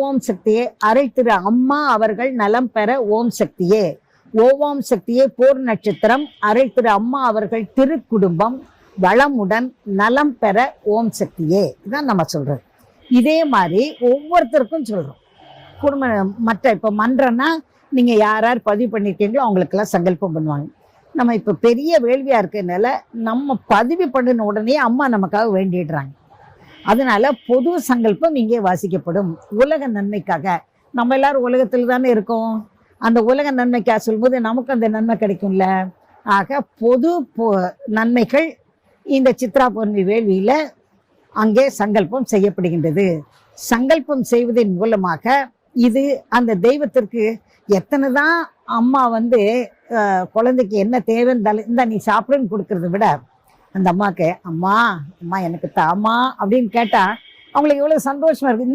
ஓம் சக்தியே, அரை திரு அம்மா அவர்கள் நலம் பெற ஓம் சக்தியே, ஓவாம் சக்தியே போர் நட்சத்திரம், அரை திரு அம்மா அவர்கள் திருக்குடும்பம் வளமுடன் நலம் பெற ஓம் சக்தியே. இதான் நம்ம சொல்றது. இதே மாதிரி ஒவ்வொருத்தருக்கும் சொல்றோம். குடும்ப மற்ற இப்போ மன்றம்னா நீங்க யார் யார் பதிவு பண்ணிருக்கீங்களோ அவங்களுக்கெல்லாம் சங்கல்பம் பண்ணுவாங்க. நம்ம இப்போ பெரிய வேள்வியா இருக்கிறதுனால நம்ம பதிவு பண்ணின உடனே அம்மா நமக்காக வேண்டிடுறாங்க. அதனால பொது சங்கல்பம் இங்கே வாசிக்கப்படும். உலக நன்மைக்காக. நம்ம எல்லாரும் உலகத்தில் தானே இருக்கோம். அந்த உலக நன்மைக்காக சொல்லும்போது நமக்கு அந்த நன்மை கிடைக்கும்ல. ஆக பொது நன்மைகள் இந்த சித்ரா பௌர்ணமி வேள்வியில அங்கே சங்கல்பம் செய்யப்படுகின்றது. சங்கல்பம் செய்வதன் மூலமாக இது அந்த தெய்வத்திற்கு எத்தனை தான் அம்மா குழந்தைக்கு என்ன தேவைன்னு இந்த நீ சாப்பிடுன்னு கொடுக்கறத விட அந்த அம்மாவுக்கு அம்மா அம்மா எனக்கு தாமா அப்படின்னு கேட்டா அவங்களுக்கு எவ்வளவு சந்தோஷமா இருக்கு.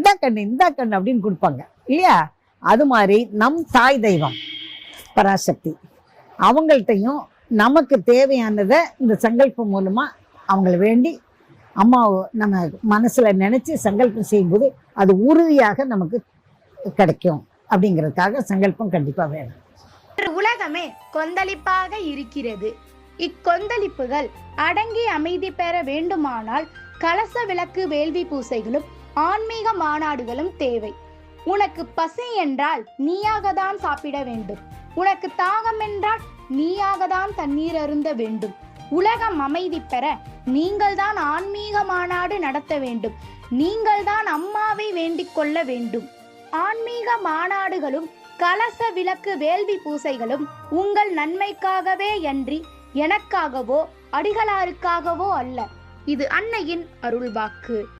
இந்த கண்ணு அப்படின்னு கொடுப்பாங்க இல்லையா? அது மாதிரி நம் தாய் தெய்வம் பராசக்தி அவங்கள்ட்டையும் நமக்கு தேவையானதை இந்த சங்கல்பம் மூலமா அவங்கள வேண்டி அம்மாவை நம்ம மனசுல நினைச்சு சங்கல்பம் செய்யும்போது அது உறுதியாக நமக்கு கிடைக்கும். அப்படிங்கிறதுக்காக சங்கல்பம் கண்டிப்பா வேணும். உலகமே கொந்தளிப்பாக இருக்கிறது. இக்கொந்தளிப்புகள் அடங்கி அமைதி பெற வேண்டுமானால் கலச விளக்கு வேள்வி பூசைகளும் ஆன்மீக மாநாடுகளும் தேவை. உனக்கு பசி என்றால் நீயாக தான் சாப்பிட வேண்டும். உனக்கு தாகம் என்றால் நீயாக தான் தண்ணீர் அருந்த வேண்டும். உலகம் அமைதி பெற நீங்கள் தான் ஆன்மீக மாநாடு நடத்த வேண்டும். நீங்கள் தான் அம்மாவை வேண்டிக் கொள்ள வேண்டும். ஆன்மீக மாநாடுகளும் கலச விளக்கு வேள்வி பூசைகளும் உங்கள் நன்மைக்காகவே அன்றி எனக்காகவோ அடிகளாருக்காகவோ அல்ல. இது அன்னையின் அருள்வாக்கு.